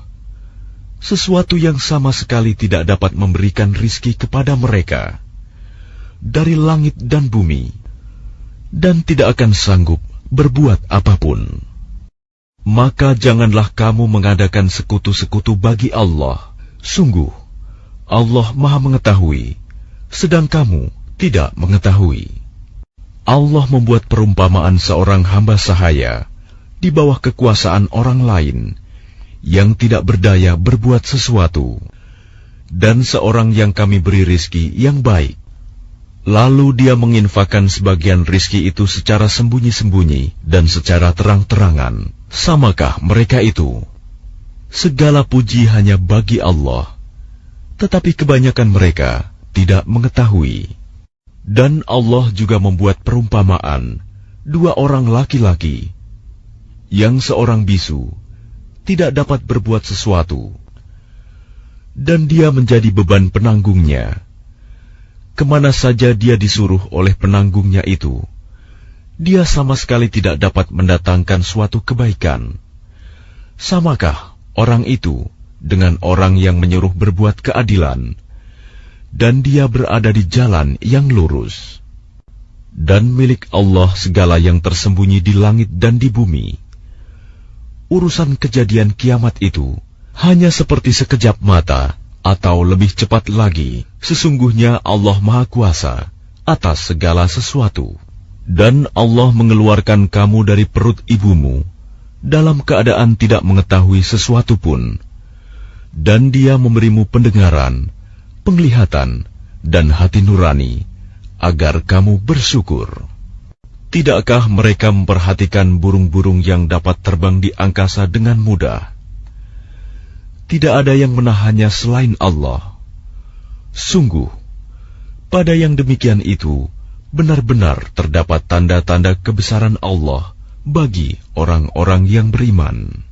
sesuatu yang sama sekali tidak dapat memberikan rizki kepada mereka dari langit dan bumi, dan tidak akan sanggup berbuat apapun. Maka janganlah kamu mengadakan sekutu-sekutu bagi Allah. Sungguh, Allah Maha Mengetahui, sedang kamu tidak mengetahui. Allah membuat perumpamaan seorang hamba sahaya di bawah kekuasaan orang lain yang tidak berdaya berbuat sesuatu, dan seorang yang kami beri rizki yang baik, lalu dia menginfakkan sebagian rizki itu secara sembunyi-sembunyi dan secara terang-terangan. Samakah mereka itu? Segala puji hanya bagi Allah, tetapi kebanyakan mereka tidak mengetahui. Dan Allah juga membuat perumpamaan dua orang laki-laki, yang seorang bisu tidak dapat berbuat sesuatu, dan dia menjadi beban penanggungnya. Kemana saja dia disuruh oleh penanggungnya itu, dia sama sekali tidak dapat mendatangkan suatu kebaikan. Samakah orang itu dengan orang yang menyuruh berbuat keadilan, dan dia berada di jalan yang lurus? Dan milik Allah segala yang tersembunyi di langit dan di bumi. Urusan kejadian kiamat itu hanya seperti sekejap mata, atau lebih cepat lagi. Sesungguhnya Allah Maha Kuasa atas segala sesuatu. Dan Allah mengeluarkan kamu dari perut ibumu dalam keadaan tidak mengetahui sesuatu pun, dan Dia memberimu pendengaran, penglihatan, dan hati nurani, agar kamu bersyukur. Tidakkah mereka memperhatikan burung-burung yang dapat terbang di angkasa dengan mudah? Tidak ada yang menahannya selain Allah. Sungguh, pada yang demikian itu benar-benar terdapat tanda-tanda kebesaran Allah bagi orang-orang yang beriman.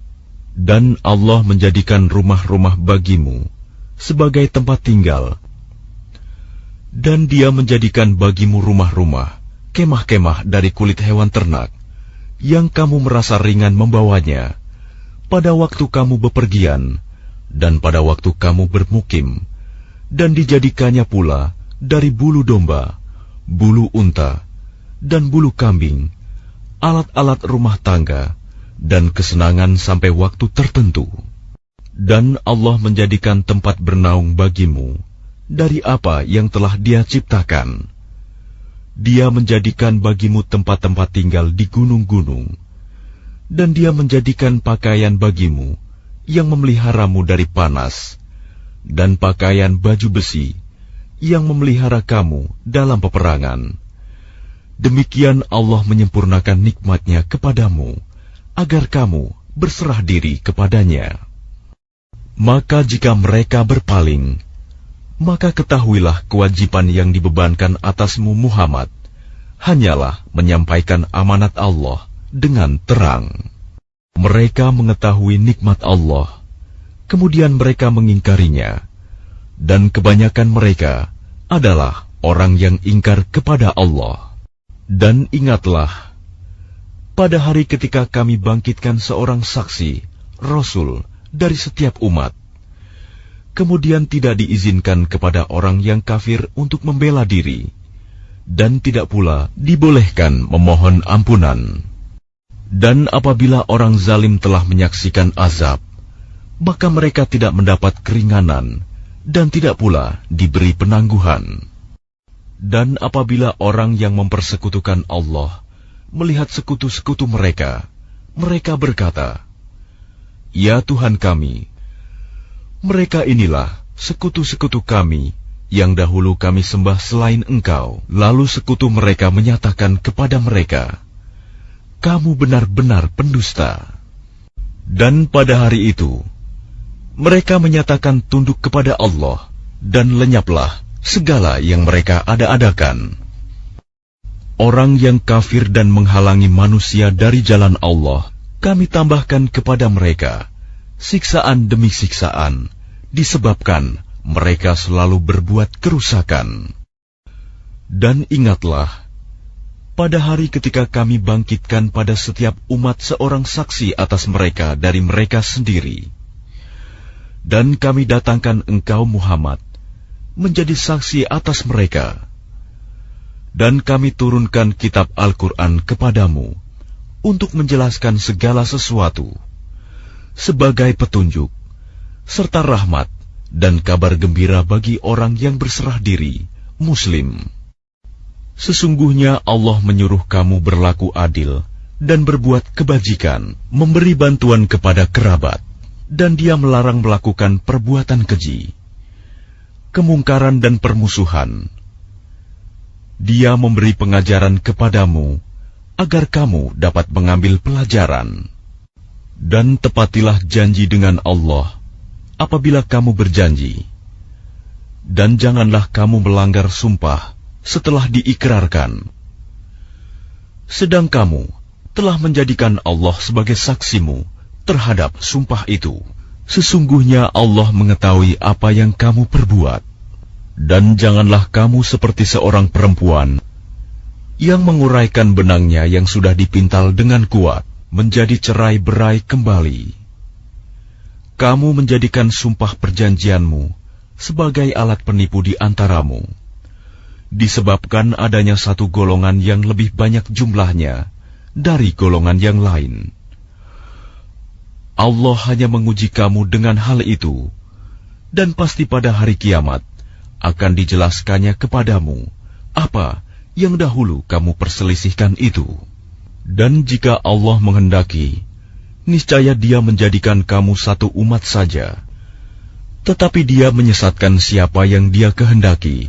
Dan Allah menjadikan rumah-rumah bagimu sebagai tempat tinggal, dan Dia menjadikan bagimu rumah-rumah, kemah-kemah dari kulit hewan ternak, yang kamu merasa ringan membawanya pada waktu kamu bepergian dan pada waktu kamu bermukim, dan dijadikannya pula dari bulu domba, bulu unta, dan bulu kambing, alat-alat rumah tangga, dan kesenangan sampai waktu tertentu. Dan Allah menjadikan tempat bernaung bagimu dari apa yang telah Dia ciptakan. Dia menjadikan bagimu tempat-tempat tinggal di gunung-gunung, dan Dia menjadikan pakaian bagimu yang memeliharamu dari panas, dan pakaian baju besi yang memelihara kamu dalam peperangan. Demikian Allah menyempurnakan nikmat-Nya kepadamu, agar kamu berserah diri kepadanya. Maka jika mereka berpaling, maka ketahuilah kewajiban yang dibebankan atasmu Muhammad hanyalah menyampaikan amanat Allah dengan terang. Mereka mengetahui nikmat Allah, kemudian mereka mengingkarinya, dan kebanyakan mereka adalah orang yang ingkar kepada Allah. Dan ingatlah, pada hari ketika kami bangkitkan seorang saksi, Rasul, dari setiap umat, kemudian tidak diizinkan kepada orang yang kafir untuk membela diri, dan tidak pula dibolehkan memohon ampunan. Dan apabila orang zalim telah menyaksikan azab, maka mereka tidak mendapat keringanan, dan tidak pula diberi penangguhan. Dan apabila orang yang mempersekutukan Allah melihat sekutu-sekutu mereka, mereka berkata, "Ya Tuhan kami, mereka inilah sekutu-sekutu kami yang dahulu kami sembah selain Engkau." Lalu sekutu mereka menyatakan kepada mereka, "Kamu benar-benar pendusta." Dan pada hari itu, mereka menyatakan tunduk kepada Allah, dan lenyaplah segala yang mereka ada-adakan. Orang yang kafir dan menghalangi manusia dari jalan Allah, kami tambahkan kepada mereka siksaan demi siksaan, disebabkan mereka selalu berbuat kerusakan. Dan ingatlah, pada hari ketika kami bangkitkan pada setiap umat seorang saksi atas mereka dari mereka sendiri. Dan kami datangkan engkau Muhammad menjadi saksi atas mereka. Dan kami turunkan kitab Al-Quran kepadamu untuk menjelaskan segala sesuatu sebagai petunjuk, serta rahmat dan kabar gembira bagi orang yang berserah diri, Muslim. Sesungguhnya Allah menyuruh kamu berlaku adil dan berbuat kebajikan, memberi bantuan kepada kerabat, dan Dia melarang melakukan perbuatan keji, kemungkaran dan permusuhan. Dia memberi pengajaran kepadamu agar kamu dapat mengambil pelajaran. Dan tepatilah janji dengan Allah apabila kamu berjanji, dan janganlah kamu melanggar sumpah setelah diikrarkan. Sedang kamu telah menjadikan Allah sebagai saksimu terhadap sumpah itu. Sesungguhnya Allah mengetahui apa yang kamu perbuat. Dan janganlah kamu seperti seorang perempuan yang menguraikan benangnya yang sudah dipintal dengan kuat menjadi cerai-berai kembali. Kamu menjadikan sumpah perjanjianmu sebagai alat penipu di antaramu, disebabkan adanya satu golongan yang lebih banyak jumlahnya dari golongan yang lain. Allah hanya menguji kamu dengan hal itu, dan pasti pada hari kiamat akan dijelaskannya kepadamu apa yang dahulu kamu perselisihkan itu. Dan jika Allah menghendaki, niscaya Dia menjadikan kamu satu umat saja, tetapi Dia menyesatkan siapa yang Dia kehendaki,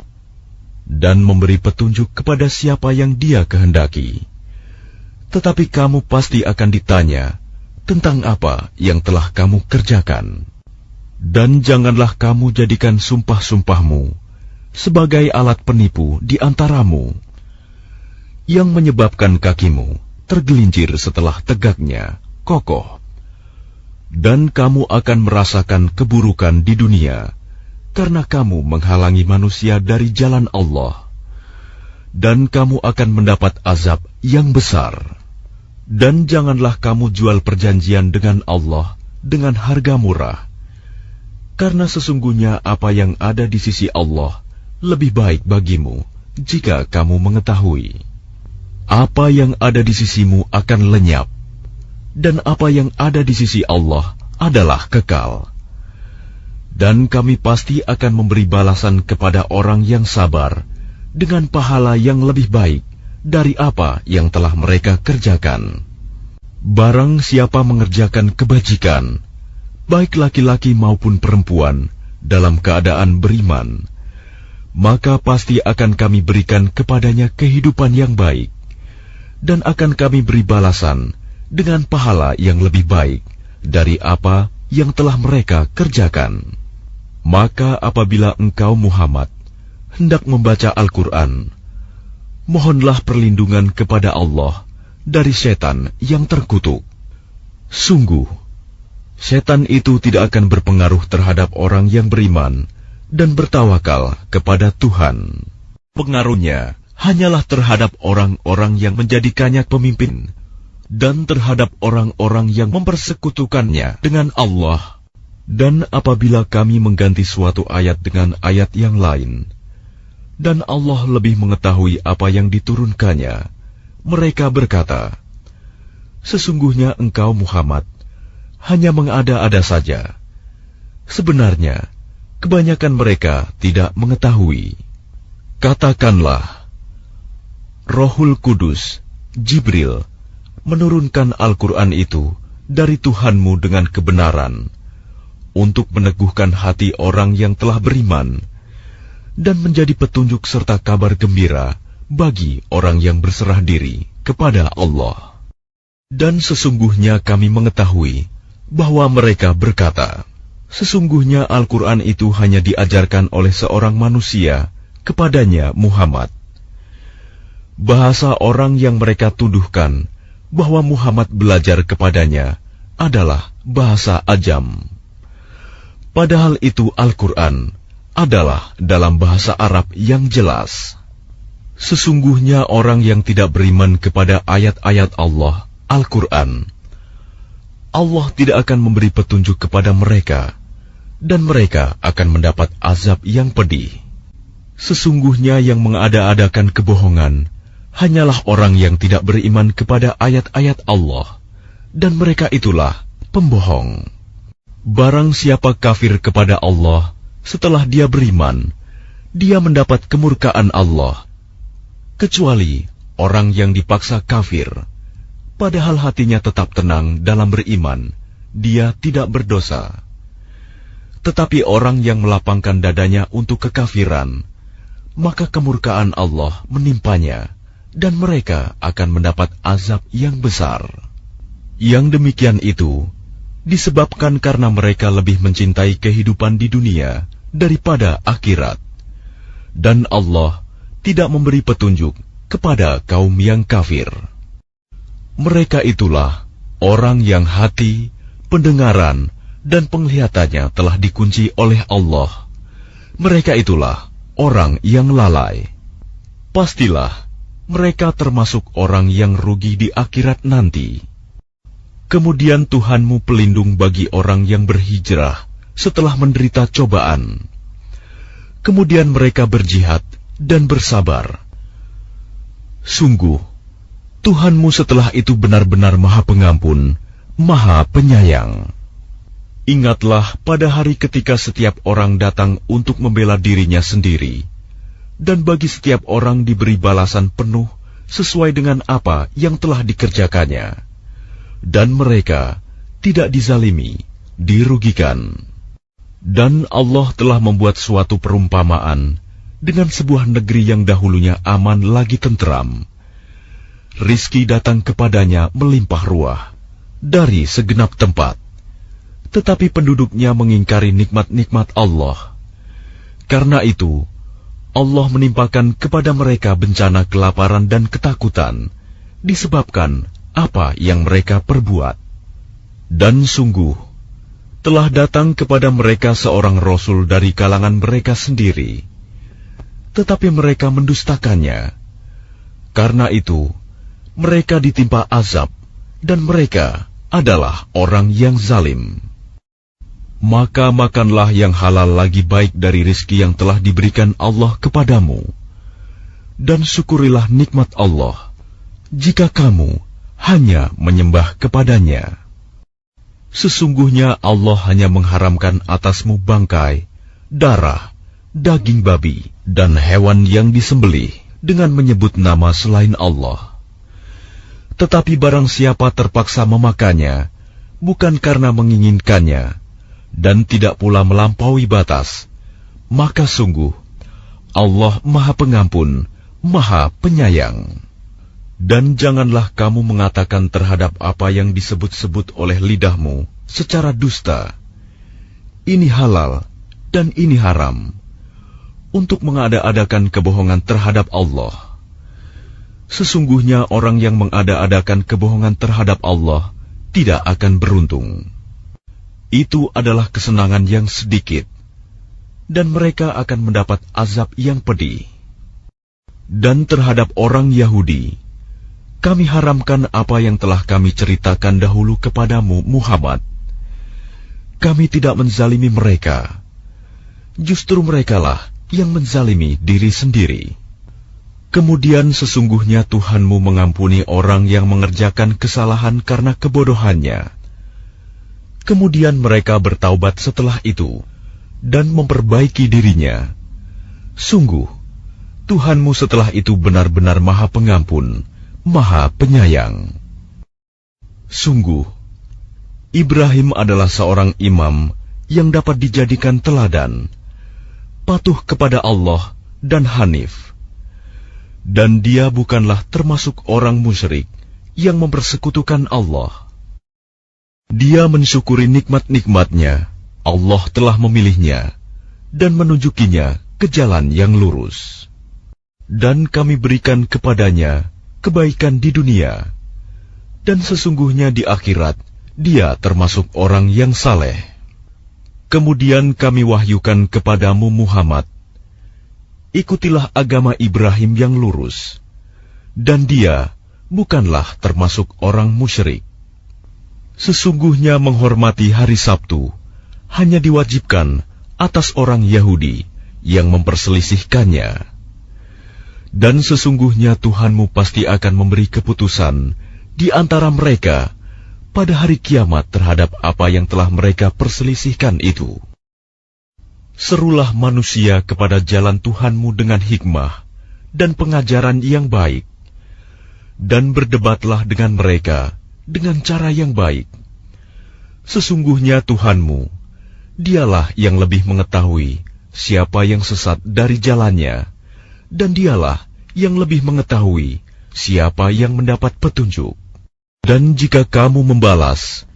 dan memberi petunjuk kepada siapa yang Dia kehendaki. Tetapi kamu pasti akan ditanya tentang apa yang telah kamu kerjakan. Dan janganlah kamu jadikan sumpah-sumpahmu sebagai alat penipu di antaramu, yang menyebabkan kakimu tergelincir setelah tegaknya kokoh. Dan kamu akan merasakan keburukan di dunia, karena kamu menghalangi manusia dari jalan Allah. Dan kamu akan mendapat azab yang besar. Dan janganlah kamu jual perjanjian dengan Allah dengan harga murah, karena sesungguhnya apa yang ada di sisi Allah lebih baik bagimu jika kamu mengetahui. Apa yang ada di sisimu akan lenyap, dan apa yang ada di sisi Allah adalah kekal. Dan kami pasti akan memberi balasan kepada orang yang sabar dengan pahala yang lebih baik dari apa yang telah mereka kerjakan. Barang siapa mengerjakan kebajikan, baik laki-laki maupun perempuan, dalam keadaan beriman, maka pasti akan kami berikan kepadanya kehidupan yang baik, dan akan kami beri balasan dengan pahala yang lebih baik dari apa yang telah mereka kerjakan. Maka apabila engkau Muhammad hendak membaca Al-Quran, mohonlah perlindungan kepada Allah dari setan yang terkutuk. Sungguh, setan itu tidak akan berpengaruh terhadap orang yang beriman dan bertawakal kepada Tuhan. Pengaruhnya hanyalah terhadap orang-orang yang menjadikannya pemimpin dan terhadap orang-orang yang mempersekutukannya dengan Allah. Dan apabila kami mengganti suatu ayat dengan ayat yang lain, dan Allah lebih mengetahui apa yang diturunkannya, mereka berkata, "Sesungguhnya engkau Muhammad hanya mengada-ada saja." Sebenarnya, kebanyakan mereka tidak mengetahui. Katakanlah, Rohul Kudus Jibril, menurunkan Al-Quran itu dari Tuhanmu dengan kebenaran, untuk meneguhkan hati orang yang telah beriman, dan menjadi petunjuk serta kabar gembira bagi orang yang berserah diri kepada Allah. Dan sesungguhnya kami mengetahui bahwa mereka berkata, sesungguhnya Al-Quran itu hanya diajarkan oleh seorang manusia kepadanya Muhammad. Bahasa orang yang mereka tuduhkan bahwa Muhammad belajar kepadanya adalah bahasa ajam. Padahal itu Al-Quran adalah dalam bahasa Arab yang jelas. Sesungguhnya orang yang tidak beriman kepada ayat-ayat Allah, Al-Quran, Allah tidak akan memberi petunjuk kepada mereka, dan mereka akan mendapat azab yang pedih. Sesungguhnya yang mengada-adakan kebohongan hanyalah orang yang tidak beriman kepada ayat-ayat Allah, dan mereka itulah pembohong. Barang siapa kafir kepada Allah setelah dia beriman, dia mendapat kemurkaan Allah, kecuali orang yang dipaksa kafir, padahal hatinya tetap tenang dalam beriman, dia tidak berdosa. Tetapi orang yang melapangkan dadanya untuk kekafiran, maka kemurkaan Allah menimpanya, dan mereka akan mendapat azab yang besar. Yang demikian itu disebabkan karena mereka lebih mencintai kehidupan di dunia daripada akhirat, dan Allah tidak memberi petunjuk kepada kaum yang kafir. Mereka itulah orang yang hati, pendengaran, dan penglihatannya telah dikunci oleh Allah. Mereka itulah orang yang lalai. Pastilah mereka termasuk orang yang rugi di akhirat nanti. Kemudian Tuhanmu pelindung bagi orang yang berhijrah setelah menderita cobaan. Kemudian mereka berjihad dan bersabar. Sungguh, Tuhanmu setelah itu benar-benar Maha Pengampun, Maha Penyayang. Ingatlah pada hari ketika setiap orang datang untuk membela dirinya sendiri, dan bagi setiap orang diberi balasan penuh sesuai dengan apa yang telah dikerjakannya, dan mereka tidak dizalimi, dirugikan. Dan Allah telah membuat suatu perumpamaan dengan sebuah negeri yang dahulunya aman lagi tenteram. Rizki datang kepadanya melimpah ruah dari segenap tempat, tetapi penduduknya mengingkari nikmat-nikmat Allah. Karena itu, Allah menimpakan kepada mereka bencana kelaparan dan ketakutan, disebabkan apa yang mereka perbuat. Dan sungguh, telah datang kepada mereka seorang Rasul dari kalangan mereka sendiri, tetapi mereka mendustakannya. Karena itu, mereka ditimpa azab, dan mereka adalah orang yang zalim. Maka makanlah yang halal lagi baik dari rizki yang telah diberikan Allah kepadamu, dan syukurilah nikmat Allah, jika kamu hanya menyembah kepadanya. Sesungguhnya Allah hanya mengharamkan atasmu bangkai, darah, daging babi, dan hewan yang disembelih dengan menyebut nama selain Allah. Tetapi barang siapa terpaksa memakannya, bukan karena menginginkannya, dan tidak pula melampaui batas, maka sungguh Allah Maha Pengampun, Maha Penyayang. Dan janganlah kamu mengatakan terhadap apa yang disebut-sebut oleh lidahmu secara dusta, ini halal dan ini haram, untuk mengada-adakan kebohongan terhadap Allah. Sesungguhnya orang yang mengada-adakan kebohongan terhadap Allah tidak akan beruntung. Itu adalah kesenangan yang sedikit, dan mereka akan mendapat azab yang pedih. Dan terhadap orang Yahudi, kami haramkan apa yang telah kami ceritakan dahulu kepadamu, Muhammad. Kami tidak menzalimi mereka. Justru merekalah yang menzalimi diri sendiri. Kemudian sesungguhnya Tuhanmu mengampuni orang yang mengerjakan kesalahan karena kebodohannya. Kemudian mereka bertaubat setelah itu, dan memperbaiki dirinya. Sungguh, Tuhanmu setelah itu benar-benar Maha Pengampun, Maha Penyayang. Sungguh, Ibrahim adalah seorang imam yang dapat dijadikan teladan, patuh kepada Allah dan hanif. Dan dia bukanlah termasuk orang musyrik yang mempersekutukan Allah. Dia mensyukuri nikmat-nikmatnya. Allah telah memilihnya dan menunjukinya ke jalan yang lurus. Dan kami berikan kepadanya kebaikan di dunia, dan sesungguhnya di akhirat dia termasuk orang yang saleh. Kemudian kami wahyukan kepadamu Muhammad, ikutilah agama Ibrahim yang lurus, dan dia bukanlah termasuk orang musyrik. Sesungguhnya menghormati hari Sabtu hanya diwajibkan atas orang Yahudi yang memperselisihkannya. Dan sesungguhnya Tuhanmu pasti akan memberi keputusan di antara mereka pada hari kiamat terhadap apa yang telah mereka perselisihkan itu. Serulah manusia kepada jalan Tuhanmu dengan hikmah dan pengajaran yang baik, dan berdebatlah dengan mereka dengan cara yang baik. Sesungguhnya Tuhanmu, dialah yang lebih mengetahui siapa yang sesat dari jalannya, dan dialah yang lebih mengetahui siapa yang mendapat petunjuk. Dan jika kamu membalas,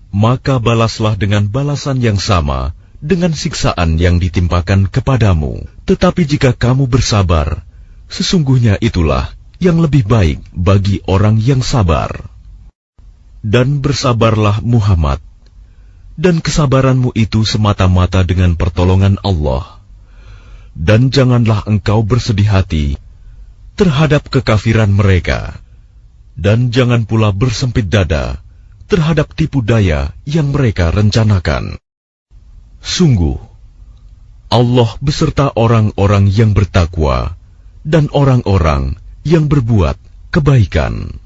maka balaslah dengan balasan yang sama dengan siksaan yang ditimpakan kepadamu. Tetapi jika kamu bersabar, sesungguhnya itulah yang lebih baik bagi orang yang sabar. Dan bersabarlah Muhammad, dan kesabaranmu itu semata-mata dengan pertolongan Allah. Dan janganlah engkau bersedih hati terhadap kekafiran mereka, dan jangan pula bersempit dada terhadap tipu daya yang mereka rencanakan. Sungguh, Allah beserta orang-orang yang bertakwa dan orang-orang yang berbuat kebaikan.